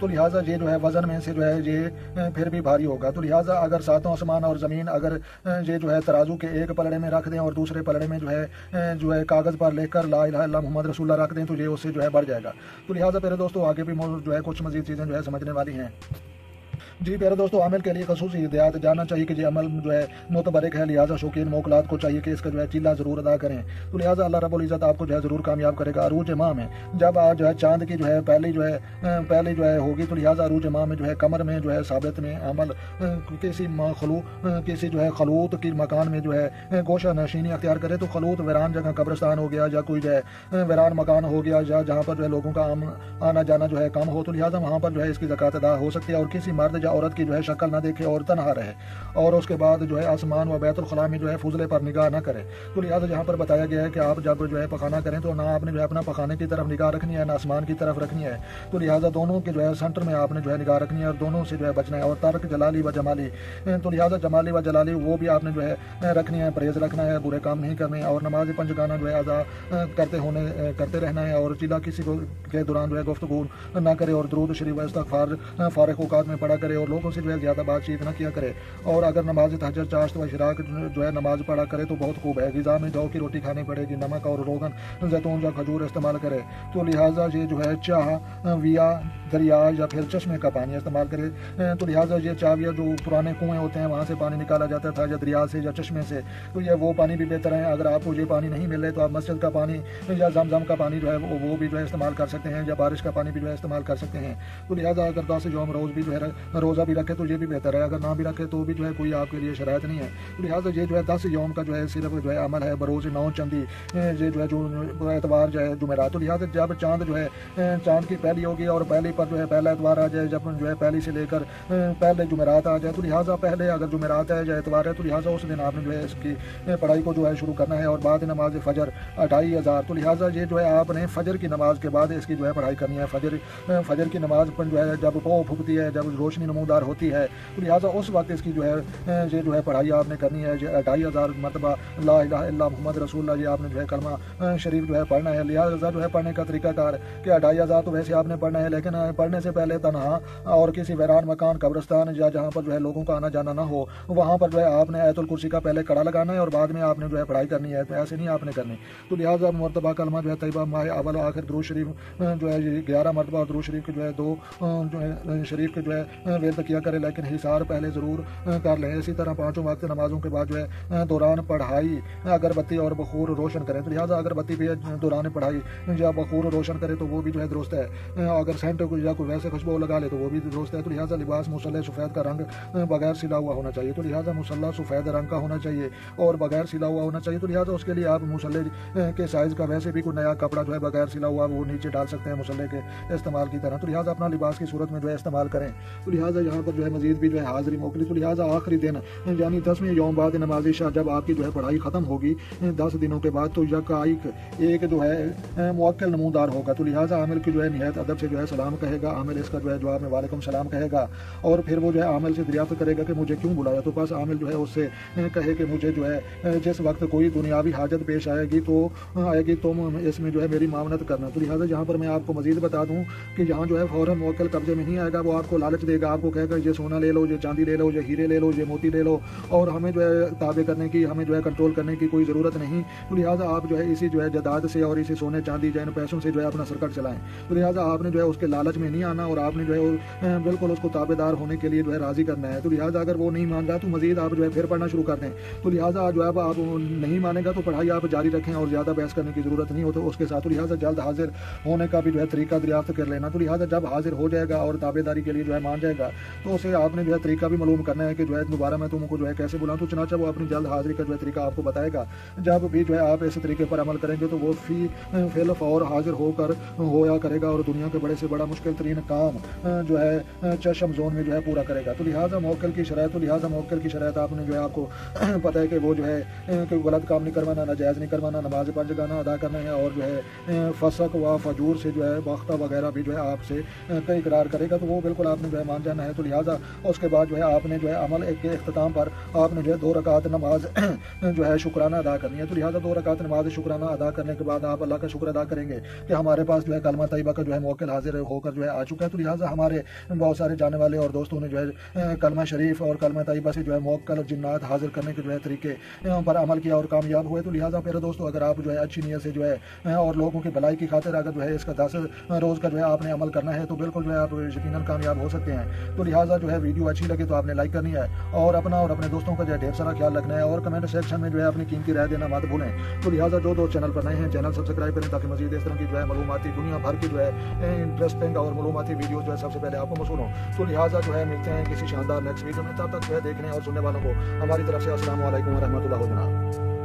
تو لہٰذا یہ جو ہے وزن میں سے جو ہے یہ پھر بھی بھاری ہوگا. تو لہٰذا اگر ساتوں آسمان اور زمین اگر یہ جو ہے ترازو کے ایک پلڑے میں رکھ دیں اور دوسرے پلڑے میں جو ہے کاغذ پر لکھ کر لا الہ الا اللہ محمد رسول اللہ رکھ دیں تو یہ اس سے جو ہے بڑھ جائے گا. تو لہٰذا پھر دوستوں آگے بھی جو ہے کچھ مزید چیزیں جو ہے سمجھنے والی ہیں. جی پیارے دوستوں، عامل کے لیے خصوصی ہدایات جاننا چاہیے کہ یہ عمل جو ہے متبرک ہے، لہٰذا شوقین موکلات کو چاہیے کہ اس کا جو ہے چیلا ضرور ادا کریں. تو لہٰذا اللہ رب العزت آپ کو جو ہے ضرور کامیاب کرے گا. عروج ماہ میں جب آپ جو ہے چاند کی جو ہے پہلی جو ہے ہوگی تو لہٰذا عروج ماہ میں جو ہے کمر میں جو ہے ثابت میں عمل کسی جو ہے خلوط کی مکان میں جو ہے گوشہ نشینی اختیار کرے. تو خلوط ویران جگہ قبرستان ہو گیا یا کوئی جو ہے ویران مکان ہو گیا یا جہاں پر جو ہے لوگوں کا آنا جانا جو ہے کم ہو تو لہٰذا وہاں پر جو ہے اس کی زکوٰۃ ادا ہو سکتی ہے. اور کسی مرد یا عورت کی جو ہے شکل نہ دیکھے اور تنہا رہے اور اس کے بعد جو ہے آسمان و بیت الخلاء میں جو ہے فضلے پر نگاہ نہ کرے. تو لہٰذا جہاں پر بتایا گیا ہے کہ آپ جب جو ہے پخانہ کریں تو نہ آپ نے جو ہے اپنا پخانے کی طرف نگاہ رکھنی ہے نہ آسمان کی طرف رکھنی ہے. تو لہٰذا دونوں کے جو ہے سینٹر میں آپ نے جو ہے نگاہ رکھنی ہے اور دونوں سے جو ہے بچنا ہے. اور ترک جلالی و جمالی، تو لہٰذا جمالی و جلالی وہ بھی آپ نے جو ہے رکھنی ہے، پرہیز رکھنا ہے، برے کام نہیں کرنے. اور نماز پنجگانہ جو ہے ادا کرتے رہنا ہے اور چیلا کسی کو کے دوران جو ہے گفتگو نہ کرے اور درود شریف و استغفار فارغ اوقات میں پڑھا کرے اور لوگوں سے جو ہے زیادہ بات چیت نہ کیا کرے. اور اگر نماز تہجد، چاشت و اشراق جو ہے نماز پڑھا کرے تو بہت خوب ہے. غذا میں جو کی روٹی کھانی پڑے گی، نمک اور روغن، زیتون یا کھجور استعمال کرے. تو لہٰذا یہ جو ہے چاہ ویا دریا یا پھر چشمے کا پانی استعمال کرے. تو لہٰذا یہ چاویا جو پرانے کنویں ہوتے ہیں وہاں سے پانی نکالا جاتا تھا یا دریا سے یا چشمے سے، تو یہ وہ پانی بھی بہتر ہے. اگر آپ کو یہ پانی نہیں ملے تو آپ مسجد کا پانی یا زمزم کا پانی جو ہے وہ بھی جو ہے استعمال کر سکتے ہیں یا بارش کا پانی بھی جو ہے استعمال کر سکتے ہیں. تو لہٰذا اگر 10 یوم روز بھی جو ہے روزہ بھی رکھے تو یہ بھی بہتر ہے. اگر نہ بھی رکھے تو بھی جو ہے کوئی آپ کے لیے شرائط نہیں ہے. تو لہٰذا یہ جو ہے 10 یوم کا جو ہے صرف جو ہے عمل ہے بروز 9 چندی، یہ جو ہے جو اتوار جو ہے جمعرات. تو لہٰذا جب چاند جو ہے چاند کی پہلی ہوگی اور پہلی پر جو ہے پہلا اتوار آ جائے، جب جو ہے پہلی سے لے کر پہلے جمعرات آ جائے تو لہٰذا پہلے اگر جمعرات ہے یا اتوار ہے تو لہٰذا اس دن آپ نے جو ہے اس کی پڑھائی کو جو ہے شروع کرنا ہے. اور بعد نماز فجر 2500، تو لہٰذا یہ جو ہے آپ نے فجر کی نماز کے بعد اس کی جو ہے پڑھائی کرنی ہے. فجر کی نماز پر جو ہے جب پو پھکتی ہے، جب روشنی نمودار ہوتی ہے تو لہٰذا اس وقت اس کی جو ہے یہ جو ہے پڑھائی آپ نے کرنی ہے. 2500 مرتبہ لا الہ الا اللہ محمد رسول اللہ یہ آپ نے جو ہے کلمہ شریف جو ہے پڑھنا ہے. لہٰذا جو ہے پڑھنے کا طریقہ کار کہ 2500 تو ویسے آپ نے پڑھنا ہے، لیکن پڑھنے سے پہلے تنہا اور کسی ویران مکان قبرستان یا جہاں پر جو ہے لوگوں کا آنا جانا نہ ہو وہاں پر جو ہے آپ نے آیت الکرسی کا پہلے کڑا لگانا ہے اور بعد میں آپ نے جو ہے پڑھائی کرنی ہے. تو ایسے نہیں آپ نے کرنی. تو لہٰذا مرتبہ کلمہ جو ہے طیبہ ماہ اول و آخر درود شریف جو ہے 11 مرتبہ اور درود شریف کے جو ہے 2 جو ہے شریف کے جو ہے ورد کیا کرے، لیکن حصار پہلے ضرور کر لیں. اسی طرح 5 وقت نمازوں کے بعد جو ہے دوران پڑھائی اگربتی اور بخور روشن کریں. تو لہٰذا اگربتی بھی دوران پڑھائی یا بخور روشن کرے تو وہ بھی جو ہے درست ہے. اگر سینٹ یا کوئی ویسے خوشبو لگا لے تو وہ بھی درست ہے. تو لہٰذا لباس مصلح سفید کا رنگ بغیر سلا ہوا ہونا چاہیے. تو لہٰذا مصلح سفید رنگ کا ہونا چاہیے اور بغیر سلا ہوا ہونا چاہیے. تو لہٰذا اس کے لیے آپ مصلح کے سائز کا ویسے بھی کوئی نیا کپڑا جو ہے بغیر سلا ہوا وہ نیچے ڈال سکتے ہیں مصلح کے استعمال کی طرح. تو لہٰذا اپنا لباس کی صورت میں جو ہے استعمال کریں. تو لہٰذا یہاں پر جو ہے مزید بھی جو ہے حاضری موکلی. تو لہٰذا آخری دن یعنی 10ویں یوم بعد نماز عشاء جب آپ کی جو ہے پڑھائی ختم ہوگی 10 دنوں کے بعد تو یکایک ایک جو ہے موکل نمودار ہوگا. تو لہٰذا عامل کی جو ہے نہایت ادب سے جو ہے سلام کہے گا. عامل اس کا جو ہے جواب میں وعلیکم السلام کہے گا اور پھر وہ جو ہے عامل سے دریافت کرے گا کہ مجھے کیوں بلایا. تو بس عامل جو ہے اس سے کہے کہ مجھے جو ہے جس وقت کوئی دنیاوی حاجت پیش آئے گی تم اس میں جو ہے میری معاونت کرنا. تو لہٰذا یہاں پر میں آپ کو مزید بتا دوں کہ یہاں جو ہے فوراً موکل قبضے میں نہیں آئے گا. وہ آپ کو لالچ دے گا، آپ کو کہے گا یہ سونا لے لو، یہ چاندی لے لو، یہ ہیرے لے لو، یہ موتی لے لو اور ہمیں جو ہے تابع کرنے کی، ہمیں جو ہے کنٹرول کرنے کی کوئی ضرورت نہیں. تو لہٰذا آپ جو ہے اسی جو ہے جائیداد سے اور اسی سونے چاندی یا ان پیسوں سے جو ہے اپنا سرکٹ چلائیں. تو لہٰذا آپ نے جو ہے اس کے لالچ میں نہیں آنا اور آپ نے جو ہے بالکل اس کو تابع دار ہونے کے لیے جو ہے راضی کرنا ہے. تو لہٰذا اگر وہ نہیں مان رہا تو مزید آپ جو ہے پھر پڑھنا شروع کر دیں. تو لہٰذا جو ہے آپ نہیں مانے گا تو پڑھائی آپ جاری رکھیں اور زیادہ بحث کرنے کی ضرورت نہیں ہوتی اس کے ساتھ. تو لہٰذا جلد حاضر ہونے کا بھی جو ہے طریقہ دریافت کر لینا. تو لہٰذا جب حاضر ہو جائے گا اور تابع داری کے لیے جو ہے مان جائے گا تو اسے آپ نے جو ہے طریقہ بھی معلوم کرنا ہے کہ جو ہے دوبارہ میں تم کو جو ہے کیسے بلاؤں. تو چنانچہ وہ اپنی جلد حاضری کا جو ہے طریقہ آپ کو بتائے گا. جب بھی جو ہے آپ اس طریقے پر عمل کریں گے تو وہ فی فعل فور حاضر ہو کر ہویا کرے گا اور دنیا کے بڑے سے بڑا مشکل ترین کام جو ہے چشم زون میں جو ہے پورا کرے گا. تو لہٰذا موکل کی شرائط آپ نے جو ہے آپ کو پتہ ہے کہ وہ جو ہے کہ غلط کام نہیں کروانا، ناجائز نہیں کروانا، نماز پنجگانہ ادا کرنا ہے اور جو ہے فسق و فجور سے جو ہے باختہ وغیرہ بھی جو ہے آپ سے اقرار کرے گا. تو وہ بالکل آپ نے جو ہے مان جانا کرنا ہے. تو لہٰذا اس کے بعد جو ہے آپ نے جو ہے عمل کے اختتام پر آپ نے جو ہے 2 رکعت نماز جو ہے شکرانہ ادا کرنی ہے. تو لہٰذا 2 رکعت نماز شکرانہ ادا کرنے کے بعد آپ اللہ کا شکر ادا کریں گے کہ ہمارے پاس جو ہے کلمہ طیبہ کا جو ہے موکل حاضر ہو کر جو ہے آ چکا ہے. تو لہٰذا ہمارے بہت سارے جانے والے اور دوستوں نے جو ہے کلمہ شریف اور کلمہ طیبہ سے جو ہے موکل جنات حاضر کرنے کے جو ہے طریقے پر عمل کیا اور کامیاب ہوئے. تو لہٰذا میرے دوستوں اگر آپ جو ہے اچھی نیت سے جو ہے اور لوگوں کی بھلائی کی خاطر اگر جو ہے اس کا 10 روز کا جو ہے آپ نے عمل کرنا ہے تو بالکل جو ہے آپ یقیناً کامیاب ہو سکتے ہیں. تو لہٰذا جو ہے ویڈیو اچھی لگے تو آپ نے لائک کرنی ہے اور اپنا اور اپنے دوستوں کا جو ہے ڈھیر سارا خیال رکھنا ہے اور کمنٹ سیکشن میں جو ہے اپنی قیمتی رائے دینا مت بھولیں. تو لہٰذا جو دوست چینل پر نئے ہیں چینل سبسکرائب کریں تاکہ مزید اس طرح کی جو ہے معلوماتی دنیا بھر کی جو ہے انٹرسٹنگ اور معلوماتی ویڈیو جو ہے سب سے پہلے آپ کو موصول ہوں. تو لہٰذا جو ہے ملتے ہیں کسی شاندار نیکسٹ ویڈیو میں. تب تک جو ہے دیکھنے اور سننے والوں کو ہماری طرف سے السلام علیکم ورحمۃ اللہ وبرکاتہ.